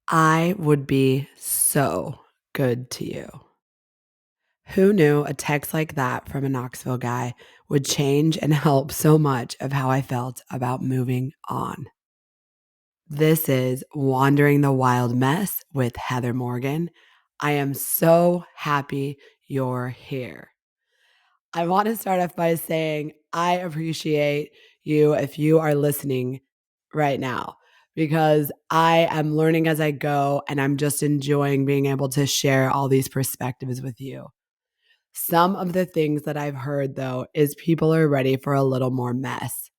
I would be so good to you. Who knew a text like that from a Knoxville guy would change and help so much of how I felt about moving on? This is Wandering the Wild Mess with Heather Morgan. I am so happy you're here. I want to start off by saying I appreciate you if you are listening right now because I am learning as I go and I'm just enjoying being able to share all these perspectives with you. Some of the things that I've heard though is people are ready for a little more mess.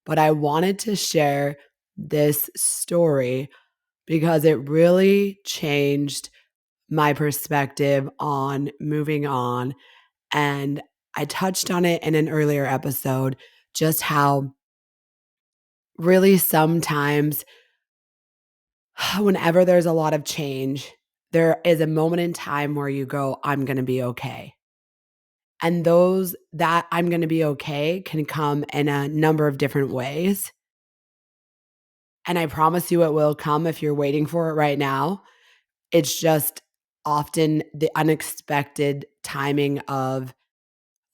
But I wanted to share this story because it really changed my perspective on moving on, and I touched on it in an earlier episode, just how really sometimes whenever there's a lot of change, there is a moment in time where you go, I'm going to be okay. And those that I'm going to be okay can come in a number of different ways. And I promise you it will come if you're waiting for it right now. It's just often the unexpected timing of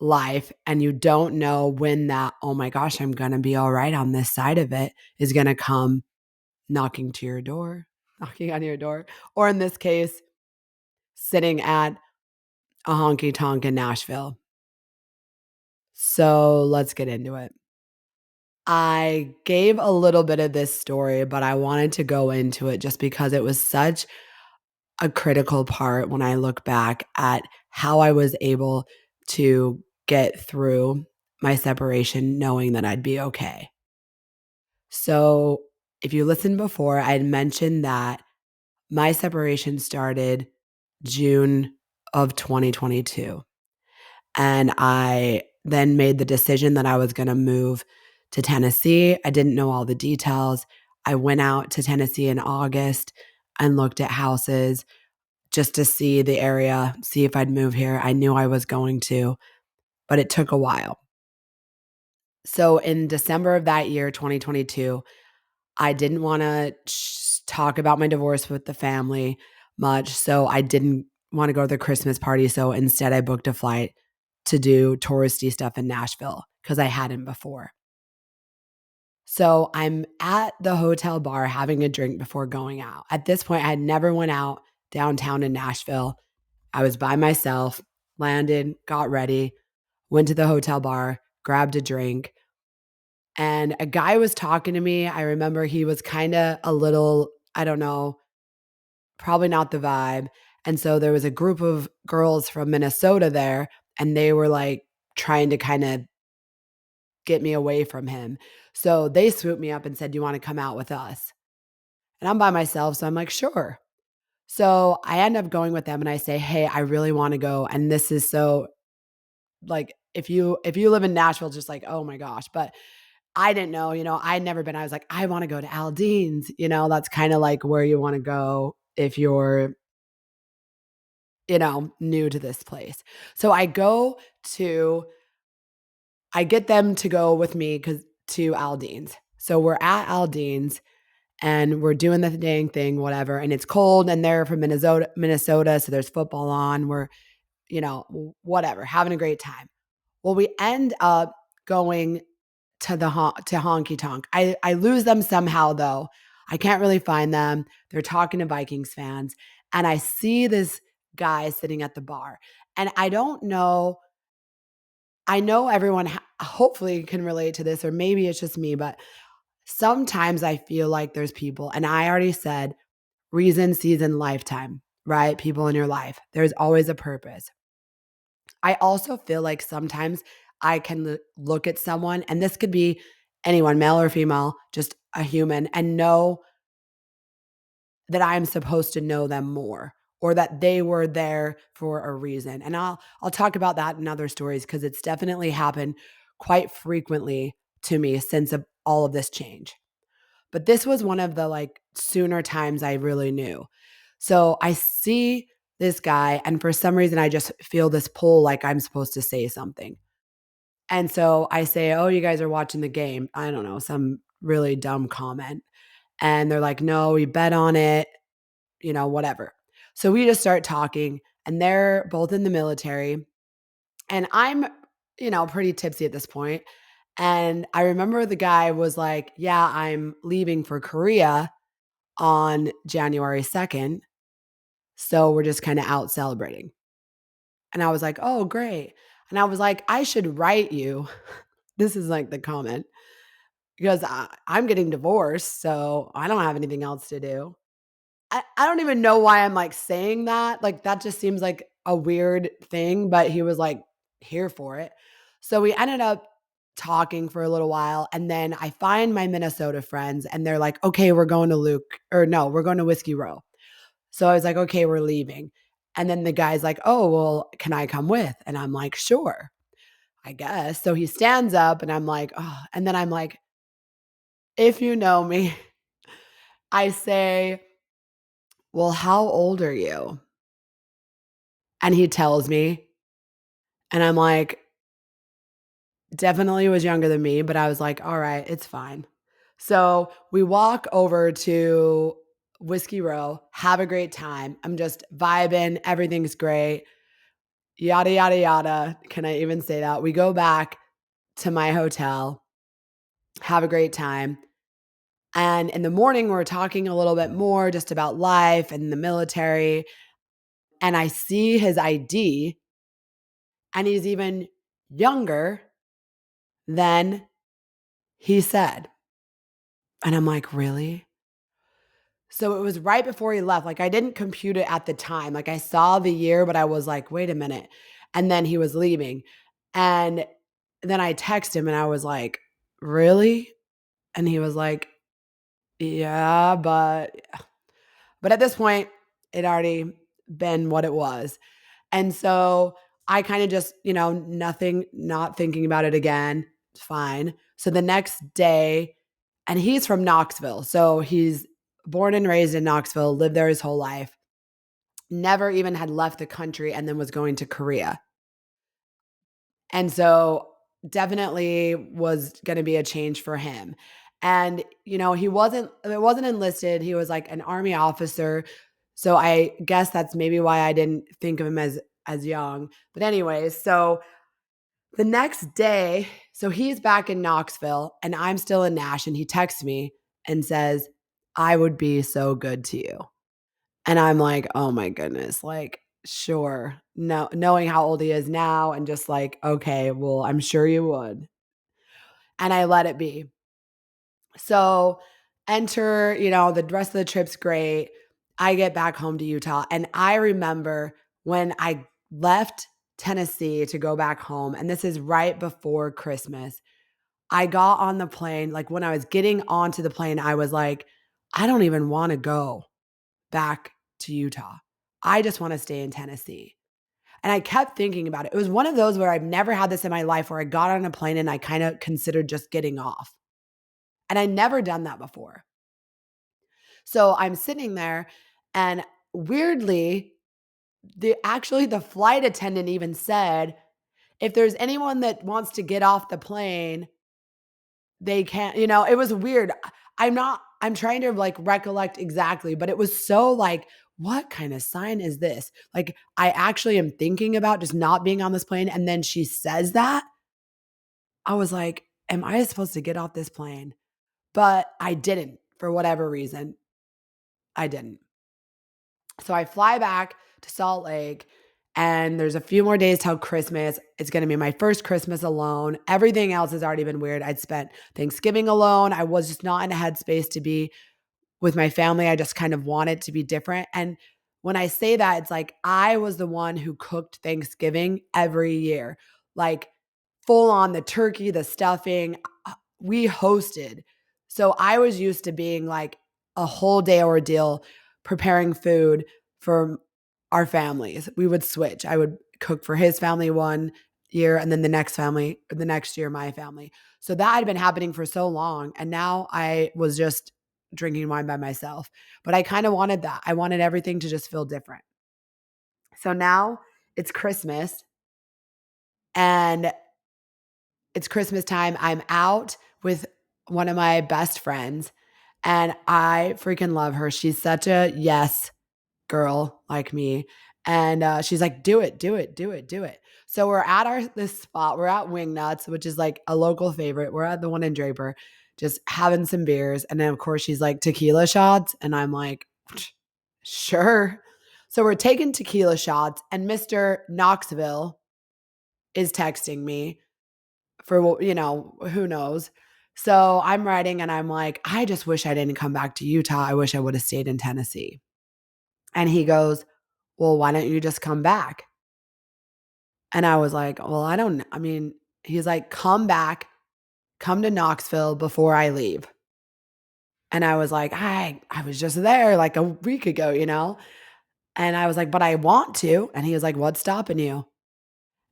life, and you don't know when that, oh my gosh, I'm going to be all right on this side of it, is going to come knocking to your door, knocking on your door, or in this case, sitting at a honky tonk in Nashville. So let's get into it. I gave a little bit of this story, but I wanted to go into it just because it was such a critical part when I look back at how I was able to get through my separation knowing that I'd be okay. So, if you listened before, I had mentioned that my separation started June of 2022. And I then made the decision that I was going to move to Tennessee. I didn't know all the details. I went out to Tennessee in August and looked at houses just to see the area, see if I'd move here. I knew I was going to, but it took a while. So in December of that year, 2022, I didn't want to talk about my divorce with the family much. So I didn't want to go to the Christmas party. So instead, I booked a flight to do touristy stuff in Nashville because I hadn't before. So I'm at the hotel bar having a drink before going out. At this point, I had never went out downtown in Nashville. I was by myself, landed, got ready, went to the hotel bar, grabbed a drink, and a guy was talking to me. I remember he was kind of a little, I don't know, probably not the vibe. And so there was a group of girls from Minnesota there, and they were like trying to kind of get me away from him. So they swooped me up and said, "Do you want to come out with us?" And I'm by myself. So I'm like, sure. So I end up going with them and I say, "Hey, I really want to go." And this is so like if you live in Nashville, just like, oh my gosh. But I didn't know, I'd never been. I was like, I want to go to Aldean's, that's kind of like where you want to go if you're, new to this place. So to I get them to go with me because to Aldean's. So we're at Aldean's and we're doing the dang thing, whatever. And it's cold and they're from Minnesota. So there's football on. We're, whatever, having a great time. Well, we end up going to to Honky Tonk. I lose them somehow though. I can't really find them. They're talking to Vikings fans, and I see this guy sitting at the bar. And I don't know. I know everyone hopefully can relate to this, or maybe it's just me, but sometimes I feel like there's people, and I already said reason, season, lifetime, right? People in your life. There's always a purpose. I also feel like sometimes I can look at someone, and this could be anyone, male or female, just a human, and know that I'm supposed to know them more or that they were there for a reason. And I'll talk about that in other stories because it's definitely happened quite frequently to me since all of this change. But this was one of the like sooner times I really knew. So I see this guy, and for some reason, I just feel this pull like I'm supposed to say something. And so I say, "Oh, you guys are watching the game." I don't know, some really dumb comment. And they're like, "No, we bet on it." whatever. So we just start talking, and they're both in the military, and I'm, pretty tipsy at this point. And I remember the guy was like, "Yeah, I'm leaving for Korea on January 2nd. So we're just kind of out celebrating." And I was like, "Oh, great." And I was like, "I should write you." This is like the comment because I'm getting divorced. So I don't have anything else to do. I don't even know why I'm like saying that. Like that just seems like a weird thing, but he was like here for it. So we ended up talking for a little while, and then I find my Minnesota friends and they're like, "Okay, we're going to Luke or no, we're going to Whiskey Row." So I was like, "Okay, we're leaving." And then the guy's like, "Oh, well, can I come with?" And I'm like, "Sure, I guess." So he stands up and I'm like, "Oh," and then I'm like, "If you know me," I say, "Well, how old are you?" And he tells me, and I'm like, definitely was younger than me, but I was like, "All right, it's fine." So we walk over to Whiskey Row, have a great time. I'm just vibing, everything's great, yada, yada, yada. Can I even say that? We go back to my hotel, have a great time. And in the morning, we're talking a little bit more just about life and the military. And I see his ID, and he's even younger than he said. And I'm like, "Really?" So it was right before he left. Like I didn't compute it at the time. Like I saw the year, but I was like, "Wait a minute." And then he was leaving. And then I text him and I was like, "Really?" And he was like, "Yeah, but at this point it already been what it was." And so I kind of just, nothing, not thinking about it again. It's fine. So the next day, and he's from Knoxville. So he's born and raised in Knoxville, lived there his whole life, never even had left the country, and then was going to Korea. And so definitely was going to be a change for him. And he wasn't it wasn't enlisted, he was like an army officer. So I guess that's maybe why I didn't think of him as young. But anyways, so the next day, so he's back in Knoxville and I'm still in Nash, and he texts me and says, "I would be so good to you." And I'm like, "Oh my goodness." Like, sure. No, knowing how old he is now and just like, "Okay, well, I'm sure you would." And I let it be. So enter, the rest of the trip's great. I get back home to Utah. And I remember when I left Tennessee to go back home, and this is right before Christmas. I got on the plane. Like when I was getting onto the plane, I was like, I don't even want to go back to Utah. I just want to stay in Tennessee. And I kept thinking about it. It was one of those where I've never had this in my life where I got on a plane and I kind of considered just getting off. And I never done that before. So I'm sitting there, and weirdly, the flight attendant even said, if there's anyone that wants to get off the plane, they can't, it was weird. I'm trying to like recollect exactly, but it was so like, what kind of sign is this? Like, I actually am thinking about just not being on this plane. And then she says that. I was like, am I supposed to get off this plane? But I didn't for whatever reason. I didn't. So I fly back to Salt Lake, and there's a few more days till Christmas. It's going to be my first Christmas alone. Everything else has already been weird. I'd spent Thanksgiving alone. I was just not in a headspace to be with my family. I just kind of wanted to be different. And when I say that, it's like I was the one who cooked Thanksgiving every year, like full on the turkey, the stuffing. We hosted. So I was used to being like a whole day ordeal preparing food for our families. We would switch. I would cook for his family one year, and then the next year, my family. So that had been happening for so long. And now I was just drinking wine by myself. But I kind of wanted that. I wanted everything to just feel different. So now it's Christmas, and it's Christmas time. I'm out with one of my best friends, and I freaking love her. She's such a yes. girl like me. And she's like, do it, do it, do it, do it. So we're at this spot. We're at Wingnuts, which is like a local favorite. We're at the one in Draper, just having some beers. And then of course she's like, tequila shots. And I'm like, sure. So we're taking tequila shots, and Mr. Knoxville is texting me for, who knows. So I'm writing and I'm like, I just wish I didn't come back to Utah. I wish I would have stayed in Tennessee. And he goes, well, why don't you just come back? And I was like, well, I mean, he's like, come back, come to Knoxville before I leave. And I was like, I was just there like a week ago, And I was like, but I want to. And he was like, what's stopping you?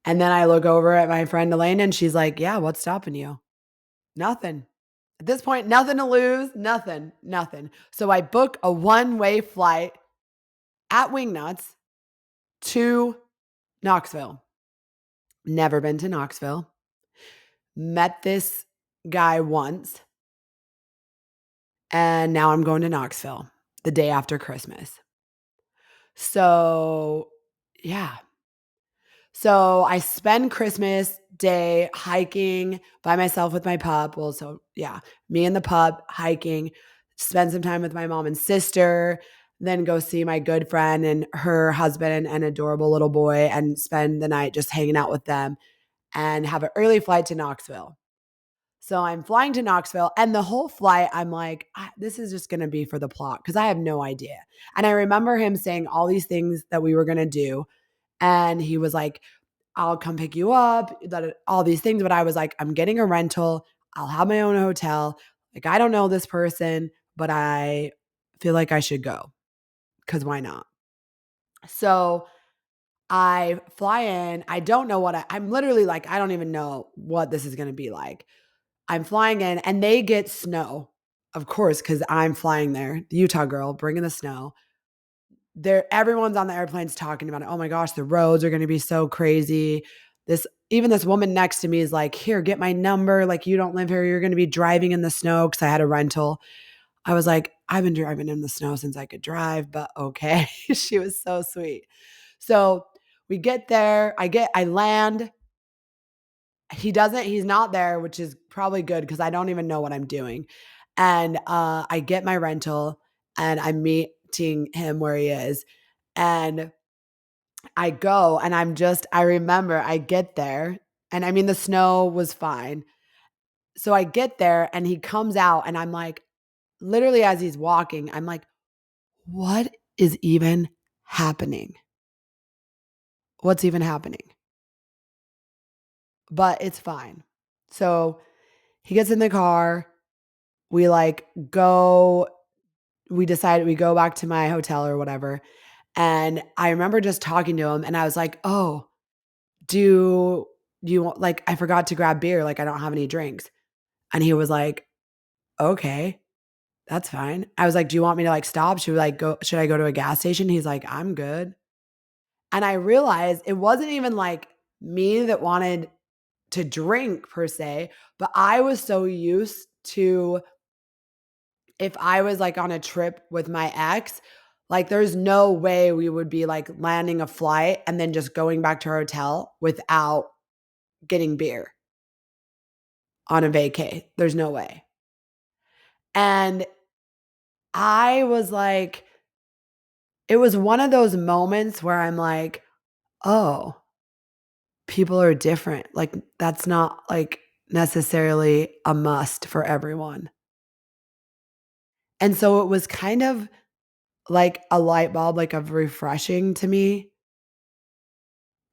And then I look over at my friend Elena and she's like, yeah, what's stopping you? Nothing. At this point, nothing to lose, nothing, nothing. So I book a one-way flight at Wingnuts to Knoxville. Never been to Knoxville. Met this guy once, and now I'm going to Knoxville the day after Christmas. So, yeah. So I spend Christmas Day hiking by myself with my pup. Well, so yeah, me and the pup hiking, spend some time with my mom and sister, then go see my good friend and her husband and adorable little boy and spend the night just hanging out with them and have an early flight to Knoxville. So I'm flying to Knoxville, and the whole flight, I'm like, this is just going to be for the plot because I have no idea. And I remember him saying all these things that we were going to do. And he was like, I'll come pick you up, all these things. But I was like, I'm getting a rental. I'll have my own hotel. Like, I don't know this person, but I feel like I should go because why not? So I fly in. I don't know I'm literally like, I don't even know what this is going to be like. I'm flying in and they get snow, of course, because I'm flying there, the Utah girl bringing the snow. Everyone's on the airplanes talking about it. Oh my gosh, the roads are going to be so crazy. Even this woman next to me is like, here, get my number. Like, you don't live here. You're going to be driving in the snow because I had a rental. I was like, I've been driving in the snow since I could drive, but okay. She was so sweet. So we get there. I land. He's not there, which is probably good because I don't even know what I'm doing. And I get my rental and I'm meeting him where he is. And I go and I remember I get there and I mean, the snow was fine. So I get there and he comes out and I'm like, literally as he's walking, I'm like, what is even happening? What's even happening? But it's fine. So he gets in the car. We like go, we decided we go back to my hotel or whatever. And I remember just talking to him and I was like, oh, do you want, like, I forgot to grab beer. Like, I don't have any drinks. And he was like, okay, that's fine. I was like, do you want me to like stop? Should I go to a gas station? He's like, I'm good. And I realized it wasn't even like me that wanted to drink per se, but I was so used to, if I was like on a trip with my ex, like there's no way we would be like landing a flight and then just going back to our hotel without getting beer on a vacay. There's no way. And I was like, it was one of those moments where I'm like, oh, people are different. Like, that's not like necessarily a must for everyone. And so it was kind of like a light bulb, like of refreshing to me.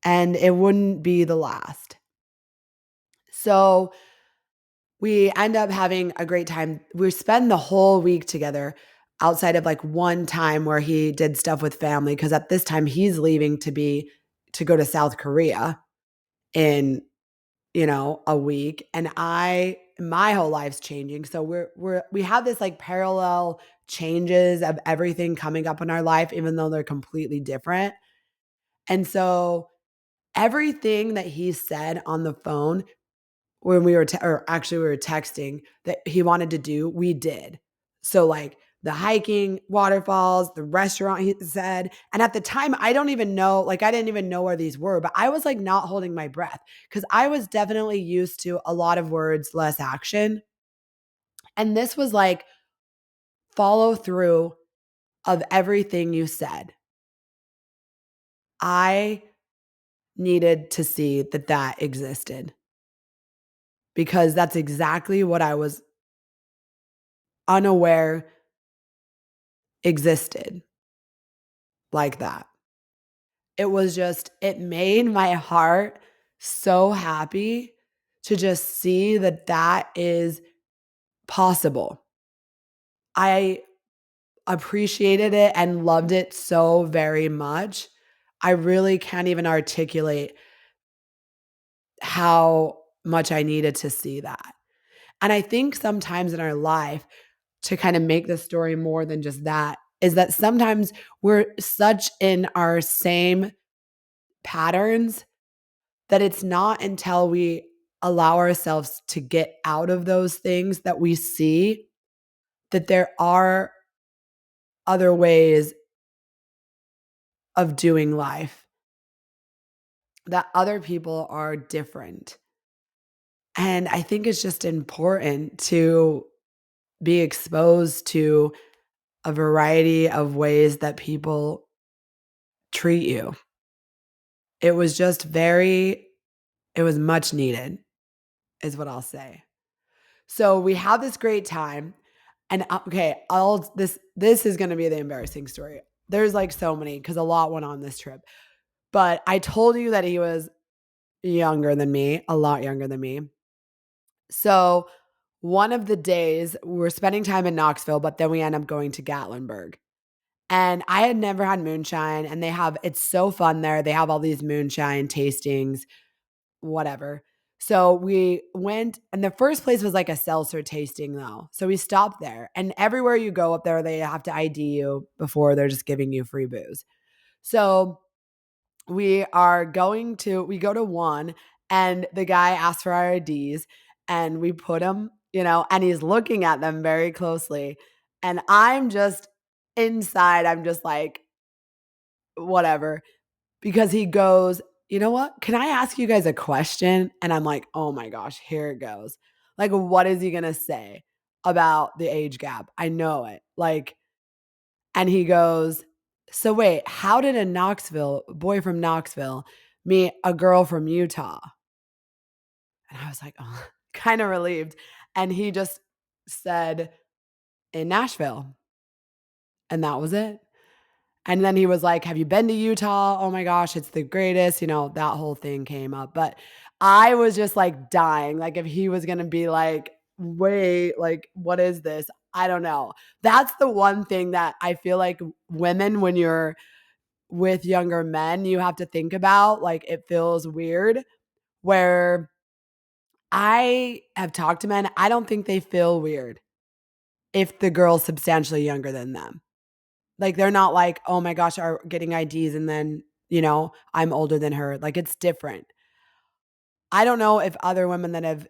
And it wouldn't be the last. So we end up having a great time. We spend the whole week together outside of like one time where he did stuff with family. Cause at this time he's leaving to go to South Korea in, a week. And my whole life's changing. So we have this like parallel changes of everything coming up in our life, even though they're completely different. And so everything that he said on the phone when we were or actually we were texting that he wanted to do, we did. So like the hiking, waterfalls, the restaurant, he said. And at the time, I don't even know, like, I didn't even know where these were, but I was like not holding my breath because I was definitely used to a lot of words, less action. And this was like follow through of everything you said. I needed to see that that existed because that's exactly what I was unaware existed like that. It was just, it made my heart so happy to just see that that is possible. I appreciated it and loved it so very much. I really can't even articulate how much I needed to see that. And I think sometimes in our life, to kind of make the story more than just that, is that sometimes we're such in our same patterns that it's not until we allow ourselves to get out of those things that we see that there are other ways of doing life, that other people are different. And I think it's just important to be exposed to a variety of ways that people treat you. It was just very, it was much needed, is what I'll say. So we have this great time. And okay, I'll this is going to be the embarrassing story. There's like so many cuz a lot went on this trip. But I told you that he was younger than me, a lot younger than me. So one of the days we were spending time in Knoxville, but then we end up going to Gatlinburg. And I had never had moonshine and it's so fun there. They have all these moonshine tastings, whatever. So we went, and the first place was like a seltzer tasting though. So we stopped there, and everywhere you go up there, they have to ID you before they're just giving you free booze. So we go to one, and the guy asks for our IDs, and we put them, and he's looking at them very closely. And I'm just inside, I'm just like, whatever. Because he goes, "You know what? Can I ask you guys a question?" And I'm like, "Oh my gosh, here it goes." Like, what is he gonna say about the age gap? I know it. Like, and he goes, "So wait, how did a boy from Knoxville meet a girl from Utah?" And I was like, oh, kind of relieved. And he just said, "In Nashville." And that was it. And then he was like, "Have you been to Utah? Oh my gosh, it's the greatest." That whole thing came up. But I was just like dying. Like, if he was going to be like, "Wait, like, what is this?" I don't know. That's the one thing that I feel like women, when you're with younger men, you have to think about. Like, it feels weird where I have talked to men. I don't think they feel weird if the girl's substantially younger than them. Like, they're not like, "Oh my gosh, are getting IDs and then, I'm older than her." Like, it's different. I don't know if other women that have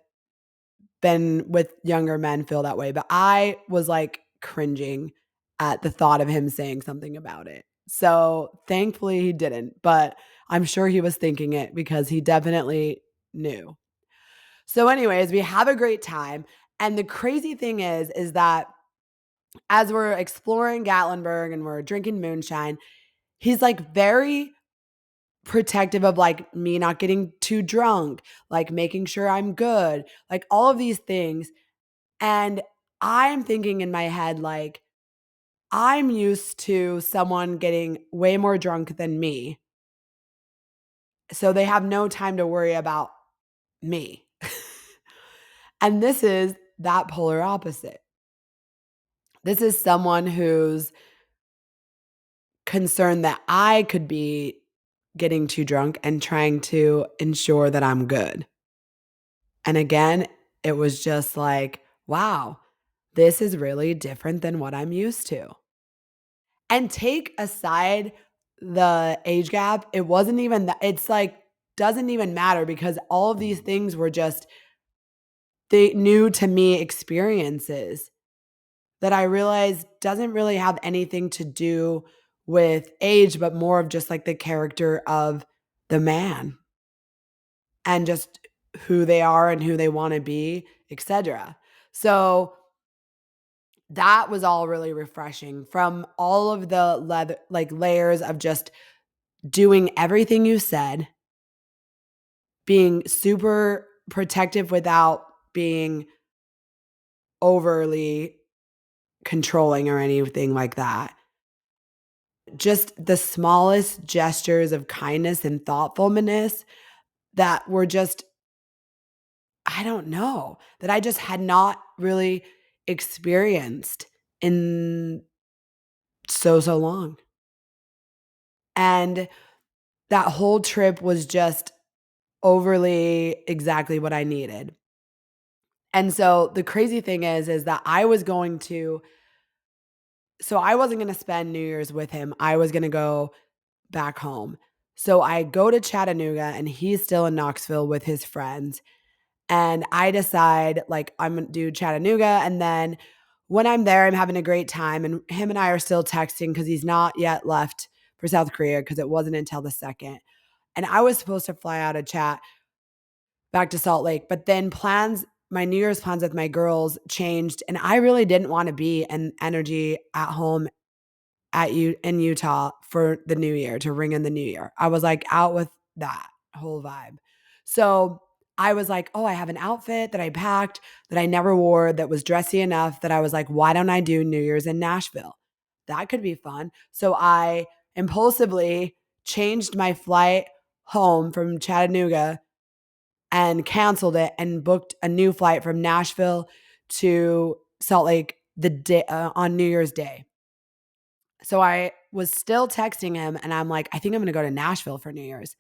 been with younger men feel that way, but I was like cringing at the thought of him saying something about it. So, thankfully he didn't, but I'm sure he was thinking it because he definitely knew. So anyways, we have a great time, and the crazy thing is that as we're exploring Gatlinburg and we're drinking moonshine, he's like very protective of like me not getting too drunk, like making sure I'm good, like all of these things. And I'm thinking in my head, like, I'm used to someone getting way more drunk than me. So they have no time to worry about me. And this is that polar opposite. This is someone who's concerned that I could be getting too drunk and trying to ensure that I'm good. And again, it was just like, wow, this is really different than what I'm used to. And take aside the age gap, it wasn't even that, it's like, doesn't even matter because all of these things were just they new to me experiences. that I realized doesn't really have anything to do with age, but more of just like the character of the man and just who they are and who they want to be, etc. So that was all really refreshing from all of the layers of just doing everything you said, being super protective without being overly controlling or anything like that. Just the smallest gestures of kindness and thoughtfulness that were just, I don't know, that I just had not really experienced in so long. And that whole trip was just overly exactly what I needed. And so the crazy thing is that I wasn't going to spend New Year's with him. I was going to go back home. So I go to Chattanooga and he's still in Knoxville with his friends. And I decide like I'm going to do Chattanooga. And then when I'm there, I'm having a great time. And him and I are still texting because he's not yet left for South Korea because it wasn't until the second. And I was supposed to fly out of chat back to Salt Lake, but then my New Year's plans with my girls changed. And I really didn't want to be in energy at home in Utah for the new year to ring in the new year. I was like out with that whole vibe. So I was like, oh, I have an outfit that I packed that I never wore that was dressy enough that I was like, why don't I do New Year's in Nashville? That could be fun. So I impulsively changed my flight home from Chattanooga and canceled it and booked a new flight from Nashville to Salt Lake the day on New Year's Day. So I was still texting him and I'm like, I think I'm going to go to Nashville for New Year's.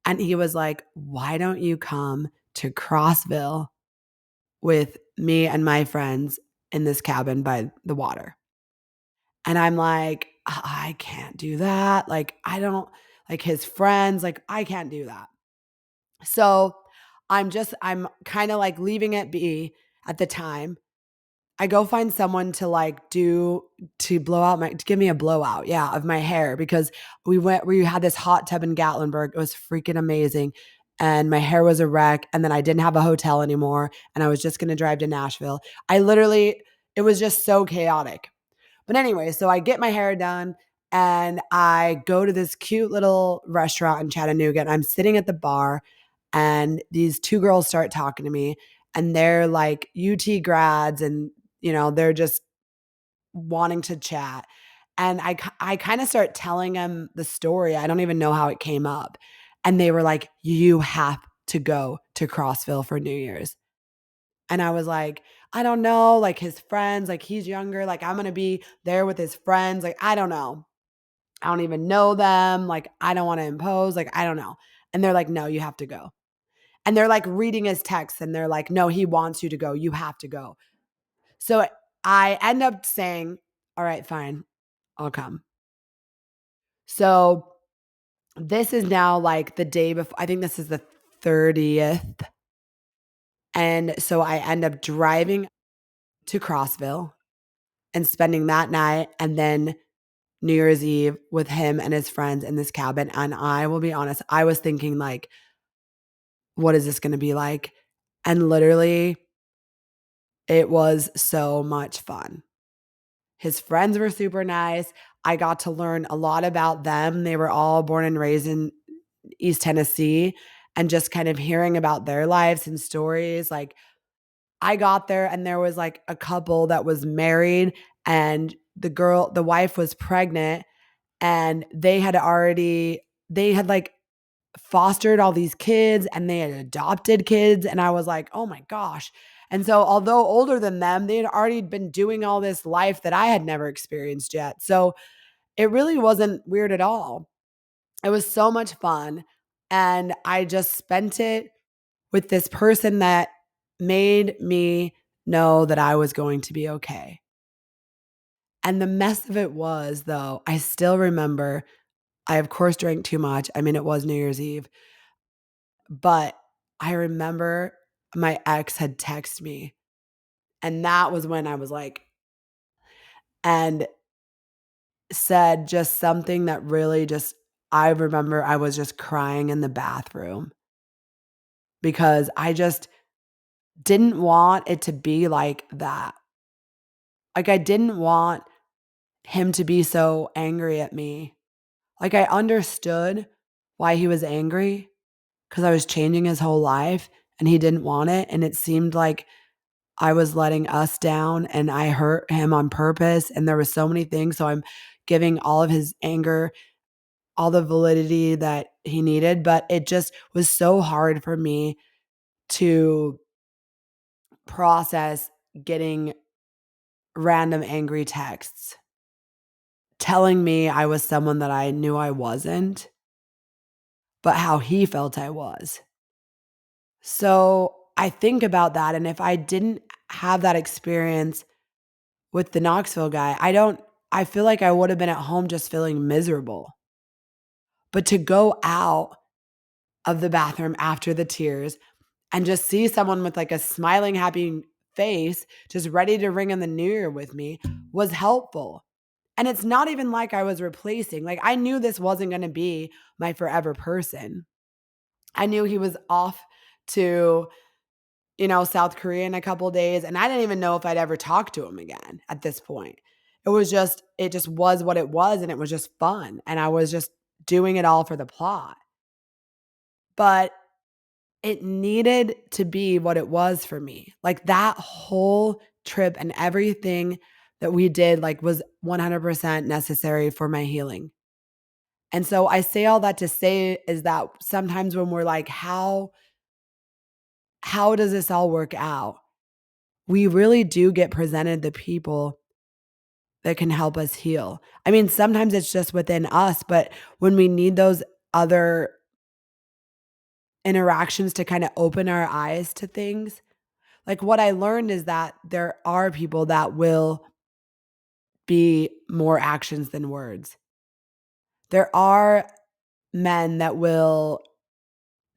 And he was like, why don't you come to Crossville with me and my friends in this cabin by the water? And I'm like, I can't do that. Like, I don't like his friends. Like, I can't do that. So I'm kind of like leaving it be at the time. I go find someone to blow out to give me a blowout, yeah, of my hair because we had this hot tub in Gatlinburg. It was freaking amazing. And my hair was a wreck. And then I didn't have a hotel anymore. And I was just going to drive to Nashville. It was just so chaotic. But anyway, so I get my hair done and I go to this cute little restaurant in Chattanooga and I'm sitting at the bar and these two girls start talking to me and they're like UT grads and they're just wanting to chat. And I kind of start telling them the story. I don't even know how it came up. And they were like, you have to go to Crossville for New Year's. And I was like, I don't know, like his friends, like he's younger, like I'm going to be there with his friends. Like, I don't know. I don't even know them. Like, I don't want to impose. Like, I don't know. And they're like, no, you have to go. And they're like reading his text and they're like, no, he wants you to go. You have to go. So I end up saying, all right, fine, I'll come. So this is now like the day before, I think this is the 30th. And so I end up driving to Crossville and spending that night and then New Year's Eve with him and his friends in this cabin. And I will be honest, I was thinking like, what is this going to be like? And literally, it was so much fun. His friends were super nice. I got to learn a lot about them. They were all born and raised in East Tennessee and just kind of hearing about their lives and stories. Like I got there and there was like a couple that was married and the wife was pregnant and they had like fostered all these kids and they had adopted kids. And I was like, oh my gosh. And so, although older than them, they had already been doing all this life that I had never experienced yet. So, it really wasn't weird at all. It was so much fun. And I just spent it with this person that made me know that I was going to be okay. And the mess of it was, though, I still remember I, of course, drank too much. I mean, it was New Year's Eve. But I remember my ex had texted me, and that was when I was like, and said just something that really just I remember I was just crying in the bathroom because I just didn't want it to be like that. Like, I didn't want him to be so angry at me. Like, I understood why he was angry because I was changing his whole life and he didn't want it, and it seemed like I was letting us down and I hurt him on purpose, and there were so many things, so I'm giving all of his anger all the validity that he needed, but it just was so hard for me to process getting random angry texts telling me I was someone that I knew I wasn't, but how he felt I was. So I think about that, and if I didn't have that experience with the Knoxville guy, I feel like I would have been at home just feeling miserable. But to go out of the bathroom after the tears and just see someone with like a smiling, happy face, just ready to ring in the new year with me was helpful. And it's not even like I was replacing, like, I knew this wasn't going to be my forever person. I knew he was off to, South Korea in a couple days. And I didn't even know if I'd ever talk to him again at this point. It just was what it was. And it was just fun. And I was just doing it all for the plot. But it needed to be what it was for me. Like, that whole trip and everything that we did, like, was 100% necessary for my healing. And so I say all that to say is that sometimes when we're like, how does this all work out? We really do get presented the people that can help us heal. I mean, sometimes it's just within us, but when we need those other interactions to kind of open our eyes to things, like, what I learned is that there are people that will be more actions than words. There are men that will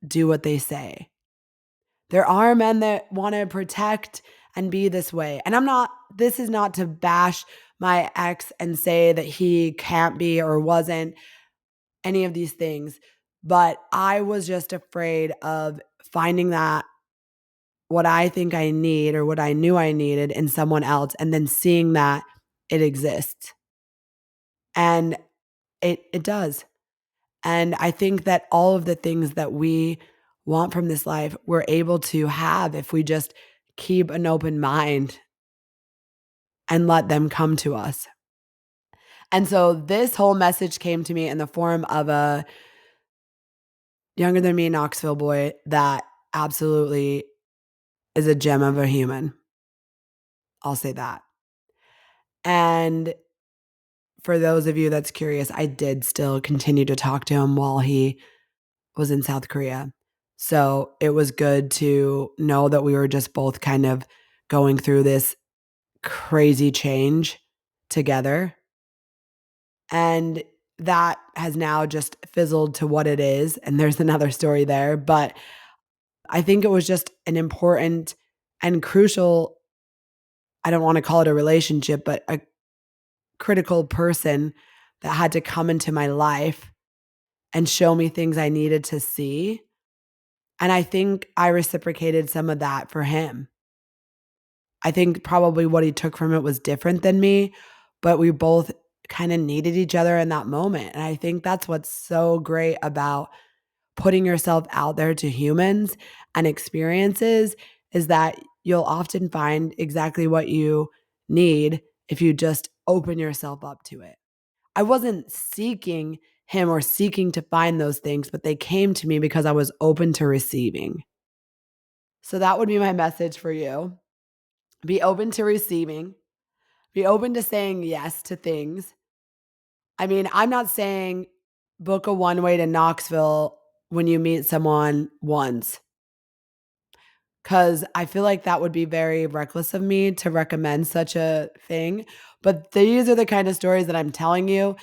do what they say. There are men that wanna protect and be this way, and this is not to bash my ex and say that he can't be or wasn't any of these things, but I was just afraid of finding that what I think I need or what I knew I needed in someone else and then seeing that it exists. And it does. And I think that all of the things that we want from this life, we're able to have if we just keep an open mind and let them come to us. And so this whole message came to me in the form of a younger than me Knoxville boy that absolutely is a gem of a human. I'll say that. And for those of you that's curious, I did still continue to talk to him while he was in South Korea. So it was good to know that we were just both kind of going through this crazy change together. And that has now just fizzled to what it is. And there's another story there. But I think it was just an important and crucial, I don't want to call it a relationship, but a critical person that had to come into my life and show me things I needed to see. And I think I reciprocated some of that for him. I think probably what he took from it was different than me, but we both kind of needed each other in that moment. And I think that's what's so great about putting yourself out there to humans and experiences is that you'll often find exactly what you need if you just open yourself up to it. I wasn't seeking him or seeking to find those things, but they came to me because I was open to receiving. So that would be my message for you. Be open to receiving, be open to saying yes to things. I mean, I'm not saying book a one way to Knoxville when you meet someone once, because I feel like that would be very reckless of me to recommend such a thing. But these are the kind of stories that I'm telling you.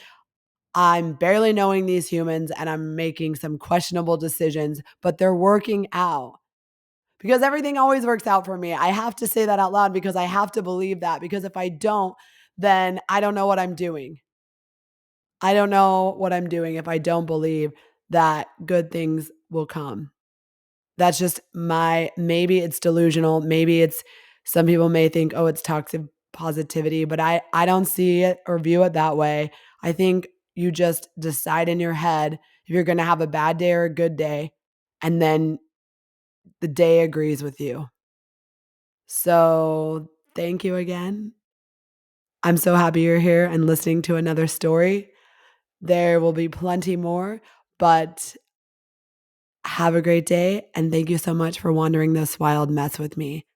I'm barely knowing these humans and I'm making some questionable decisions, but they're working out because everything always works out for me. I have to say that out loud because I have to believe that because if I don't, then I don't know what I'm doing. I don't know what I'm doing if I don't believe that good things will come. That's just my maybe it's delusional, maybe it's some people may think, "Oh, it's toxic positivity," but I don't see it or view it that way. I think you just decide in your head if you're gonna have a bad day or a good day, and then the day agrees with you. So, thank you again. I'm so happy you're here and listening to another story. There will be plenty more, but have a great day, and thank you so much for wandering this wild mess with me.